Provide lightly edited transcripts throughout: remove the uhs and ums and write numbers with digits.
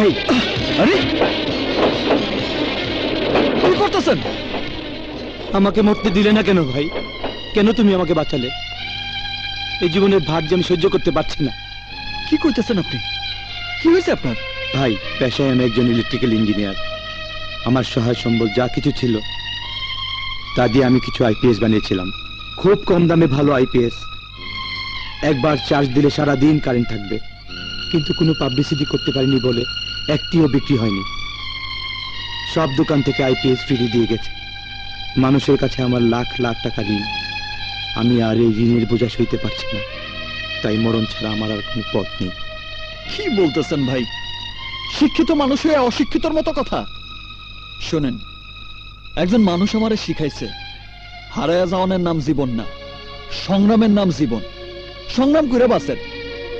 ভাই, আরে কি করতেছেন? আমাকে মরতে দিলে না কেন ভাই? কেন তুমি আমাকে বাঁচালে? এই জীবনের ভার যে আমি সহ্য করতে পারছি না। কি করতেছেন আপনি? কি হয়েছে আপনার? ভাই, পেশায় আমি একজন ইলেকট্রিক্যাল ইঞ্জিনিয়ার। আমার সহায় সম্বল যা কিছু ছিল তা দিয়ে আমি কিছু আইপিএস বানিয়েছিলাম। খুব কম দামে ভালো আইপিএস। একবার চার্জ দিলে সারা দিন কারেন্ট থাকবে, কিন্তু কোনো পাবলিসিটি করতে পারিনি বলে একটিও বিক্রি হয়নি। সব দোকান থেকে আইপিএস ফ্রি দিয়ে গেছে। মানুষের কাছে আমার লাখ লাখ টাকা ঋণ। আমি আর এই ঋণের বোঝা সইতে পারছি না, তাই মরণ ছাড়া আমার আর কোনো পথ নেই। কি বলতেছেন ভাই? শিক্ষিত মানুষ হয়ে অশিক্ষিতর মতো কথা। শোনেন, একজন মানুষ আমারে শিখাইছে হারায়া যাওয়ানের নাম জীবন না, সংগ্রামের নাম জীবন। সংগ্রাম করে বাঁচেন,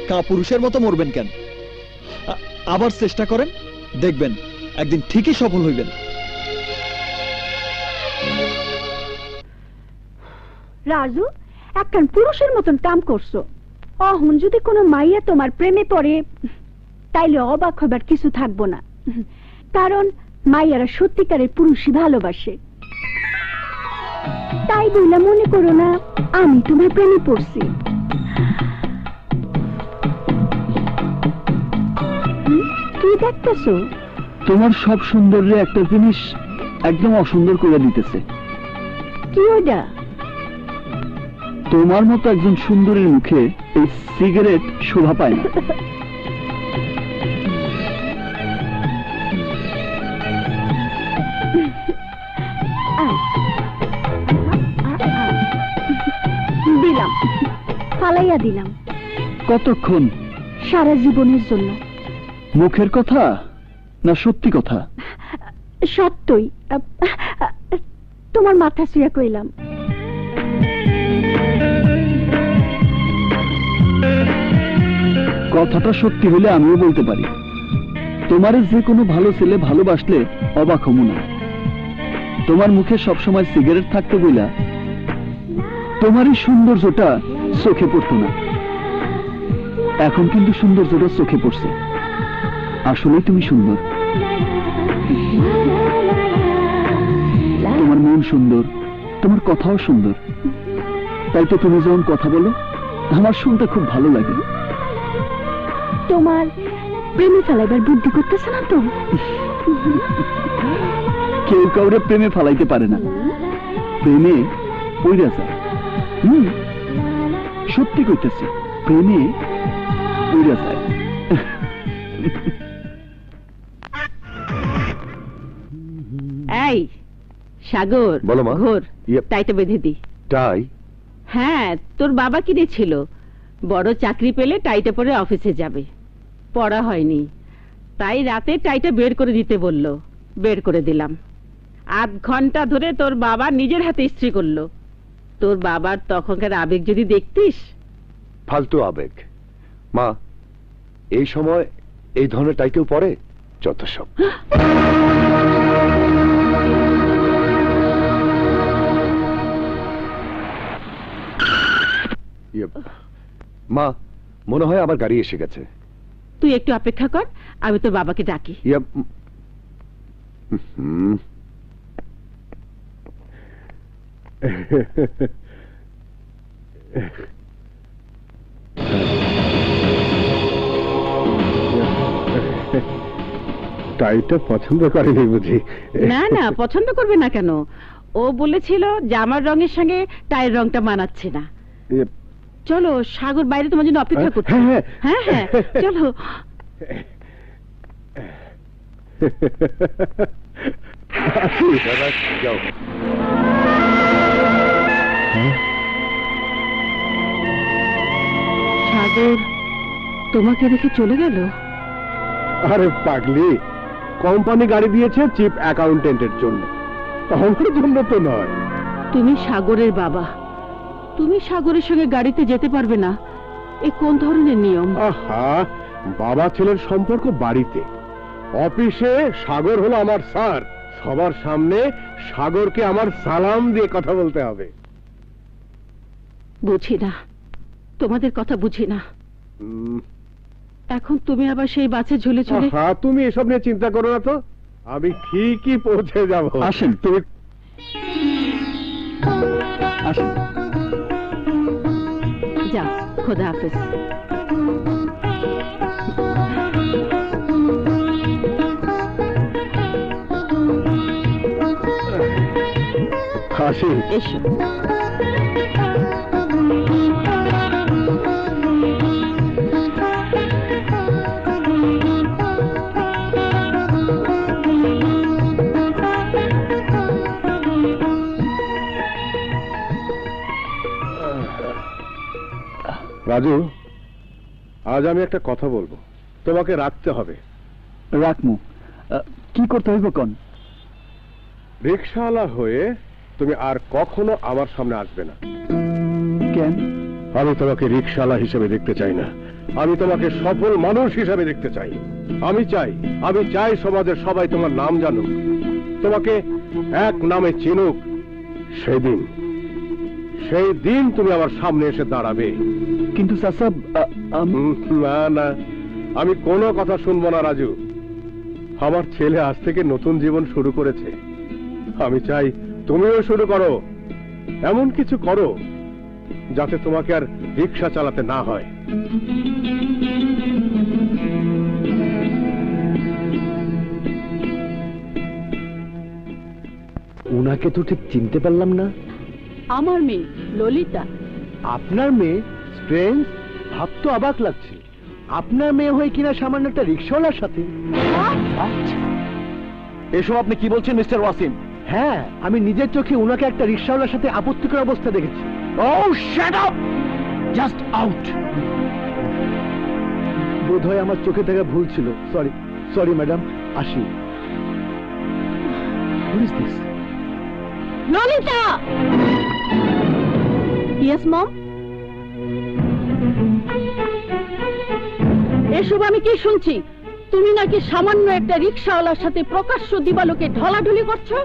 কাপুরুষের মতো মরবেন কেন? আবার চেষ্টা করেন, দেখবেন একদিন ঠিকই সফল হইবেন। রাজু, একখান পুরুষের মতন কাম করছো। অহন যদি কোনো মাইয়া তোমার প্রেমে পড়ে, তাইলে অবাক হবার কিছু থাকবো না, কারণ মাইয়ারা সত্যিকারের পুরুষই ভালোবাসে। তাই বইলা মনে করো না আমি তোমার প্রেমে পড়ছি। কি দেখতেছো? তোমার সব সৌন্দর্যে একটা জিনিস একদম অসুন্দর করে দিতেছে। কি ওইটা? তোমার মতো একজন সুন্দরীর মুখে এই সিগারেট শোভা পায় না। দিলাম, ফালাইয়া দিলাম। কতক্ষণ? সারা জীবনের জন্য। মুখের কথা না সত্যি কথা? সত্যই। তোমার মাথা ছুঁয়া কইলাম। কথাটা সত্যি হলে আমিও বলতে পারি। তোমার যে কোনো ভালো ছেলে ভালোবাসলে অবাক হবো না। তোমার মুখে সবসময় সিগারেট থাকতে বইলা তোমারই সৌন্দর্যটা চোখে পড়তো না। এখন কিন্তু সৌন্দর্যটা চোখে পড়ছে। আসলে তুমি সুন্দর। তোমার মন সুন্দর, তোমার কথাও সুন্দর। তাই তো তুমি যখন কথা বলো আমার শুনতে খুব ভালো লাগে। তোমার প্রেমে ফেলাইবার বুদ্ধি করতেছে না তো? কেউ কাউরে প্রেমে ফালাইতে পারে না, প্রেমে পইরা যায়। সত্যি কইতেছি, প্রেমে পইরা যায়। এই সাগর, বলো মা। ঘোর টাইটা বেঁধে দি। টাই? হ্যাঁ, তোর বাবা কিনেছিল। বড় চাকরি পেলে টাইটা পরে অফিসে যাবে। পড়া হয়নি, তাই রাতে টাইটা বের করে দিতে বলল। বের করে দিলাম। আধ ঘন্টা ধরে তোর বাবা নিজের হাতে ইস্ত্রি করলো। তোর বাবার তখনকার আবেগ যদি দেখতিস। ফালতু আবেগ। মা, এই সময় এই ধরনের টাই কেউ পরে? যত সব। মা, মনে হয় আমার গাড়ি এসে গেছে। তুই একটু অপেক্ষা কর, আমি তোর বাবাকে ডাকি। টাইটা পছন্দ করেনি বুঝি? না না, পছন্দ করবে না কেন? ও বলেছিল জামার রঙের সঙ্গে টাইয়ের রংটা মানাচ্ছে না। চলো, সাগর বাইরে তোমার জন্য অপেক্ষা করছে। হ্যাঁ হ্যাঁ, চলো। যাও। সাগর তোমাকে রেখে চলে গেল? আরে পাগলি, কোম্পানি গাড়ি দিয়েছে চিফ অ্যাকাউন্টেন্টের জন্য, আমার জন্য তো নয়। তুমি সাগরের বাবা, তুমি সাগরের সঙ্গে গাড়িতে যেতে পারবে না? এ কোন ধরনের নিয়ম? আহা, বাবা ছেলের সম্পর্ক বাড়িতে, অফিসে সাগর হলো আমার স্যার। সবার সামনে সাগরকে আমার সালাম দিয়ে কথা বলতে হবে। বুঝি না, তোমাদের কথা বুঝি না। এখন তুমি আবার সেই বাসে ঝুলে ঝুলে। হ্যাঁ, তুমি এসব নিয়ে চিন্তা করো না তো, আমি ঠিকই পৌঁছে যাব। আসেন। তুমি আসেন। যা, খোদা হাফেজ। হাসি। এসো। রাজু, আজ আমি একটা কথা বলবো, তোমাকে রাখতে হবে। রাখমু। কি করতে হইব কোন? রিকশাওয়ালা হয়ে তুমি আর কখনো আমার সামনে আসবে না। কেন? আমি তোমাকে রিকশাওয়ালা হিসেবে দেখতে চাই না, আমি তোমাকে সফল মানুষ হিসেবে দেখতে চাই। আমি চাই সমাজের সবাই তোমার নাম জানুক, তোমাকে এক নামে চিনুক। সেই দিন তুমি আমার সামনে এসে দাঁড়াবে। কিন্তু চাচা, না না, আমি কোনো কথা শুনবো না রাজু। আমার ছেলে আজ থেকে নতুন জীবন শুরু করেছে, আমি চাই তুমিও শুরু করো। এমন কিছু করো যাতে তোমাকে আর রিকশা চালাতে না হয়। উনাকে তো ঠিক চিনতে পারলাম না। আমার মেয়ে ললিতা। আপনার মেয়ে? স্ট্রেঞ্জ, ভাবতে অবাক লাগছে। আপনার মেয়ে হয়ে কিনা সামান্য একটা রিকশাওয়ালার সাথে। এসব আপনি কি বলছেন মিস্টার ওয়াসিম? হ্যাঁ, আমি নিজের চোখে উনাকে একটা রিকশাওয়ালার সাথে আপত্তিকর অবস্থা দেখেছি। Oh, shut up! Just out! বোধহয় আমার চোখে দেখা ভুল ছিল। সরি ম্যাডাম, আসি। Who is this? Lalita! Yes mom. এসব আমি কি শুনছি? তুমি নাকি সামান্য একটা রিকশাওয়ালার সাথে প্রকাশ্য দিবালোকে ঢলাঢলি করছো?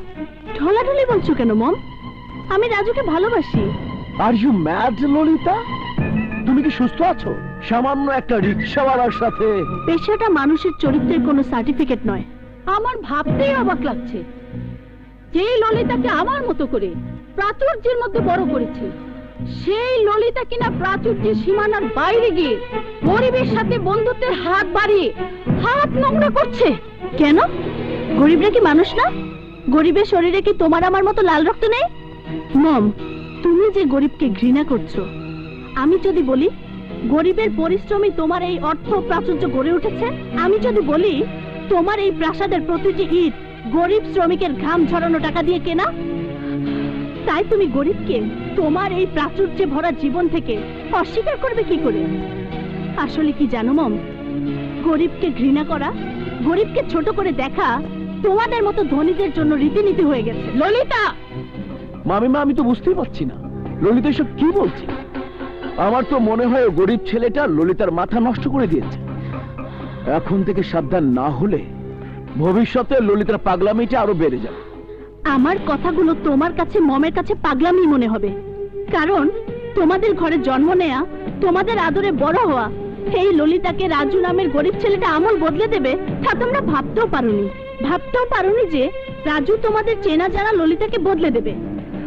ঢলাঢলি বলছো কেন মম? আমি রাজুকে ভালোবাসি। Are you mad Lalita? তুমি কি সুস্থ আছো? সামান্য একটা রিকশাওয়ালার সাথে? পেশাটা মানুষের চরিত্রের কোনো সার্টিফিকেট নয়। আমার ভাবতেই অবাক লাগছে, যে ললিতাকে আমার মতো করে প্রাচুর্যের মধ্যে বড় করেছে, সেই ললিতা কিনা প্রাচুর্যের সীমানার বাইরে গিয়ে গরিবের সাথে বন্ধুত্বের হাত বাড়িয়ে হাত নোংরা করছে। কেন? গরিবরা কি মানুষ না? গরিবের শরীরে কি তোমার আমার মতো লাল রক্ত নেই? মম, তুমি যে গরিবকে ঘৃণা করছো, আমি যদি বলি গরিবের পরিশ্রমী তোমার এই অর্থ প্রাচুর্য গড়ে উঠেছে, আমি যদি বলি তোমার এই প্রাসাদের প্রতিটি ইট গরিব শ্রমিকের ঘাম ঝরানো টাকা দিয়ে কেনা, তাই তুমি গরিবকে তোমার এই প্রাচুর্যে ভরা জীবন থেকে অস্বীকার করবে কি করে? আসলে কি জানো মম, গরিবকে ঘৃণা করা, গরিবকে ছোট করে দেখা তোমাদের মতো ধনীদের জন্য রীতিনীতি হয়ে গেছে। ললিতা! মামিমা, আমি তো বুঝতেই পারছি না ললিতা এসব কি বলছে। আমার তো মনে হয় গরিব ছেলেটা ললিতার মাথা নষ্ট করে দিয়েছে। এখন থেকে সাবধান না হলে ভবিষ্যতে ললিতার পাগলামিটা আরো বেড়ে যাবে। আমার কথাগুলো তোমার কাছে মমের কাছে পাগলামি মনে হবে, কারণ তোমাদের ঘরে জন্ম নেয়া, তোমাদের আদরে বড় হওয়া এই ললিতাকে রাজু নামের গরিব ছেলেটা আমল বদলে দেবে তা তোমরা ভাবতেও পারোনি যে রাজু তোমাদের চেনা জানা ললিতাকে বদলে দেবে।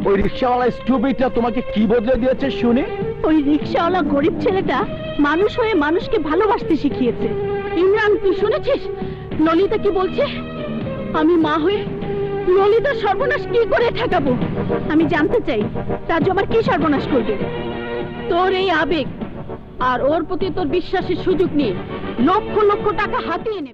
ওই রিকশাওয়ালা স্টুপিডটা তোমাকে কি বদলে দিয়েছে শুনে? ওই রিকশাওয়ালা গরিব ছেলেটা মানুষ হয়ে মানুষকে ভালোবাসতে শিখিয়েছে। ইমরান, তুই শুনেছিস ললিতা কি বলছে? আমি মা হয়ে ললিতার সর্বনাশ কি করে ঠেকাবো? আমি জানতে চাই রাজু আমার কি সর্বনাশ করবে। তোর এই আবেগ আর ওর প্রতি তোর বিশ্বাসের সুযোগ নিয়ে লক্ষ লক্ষ টাকা হাতিয়ে নেবে।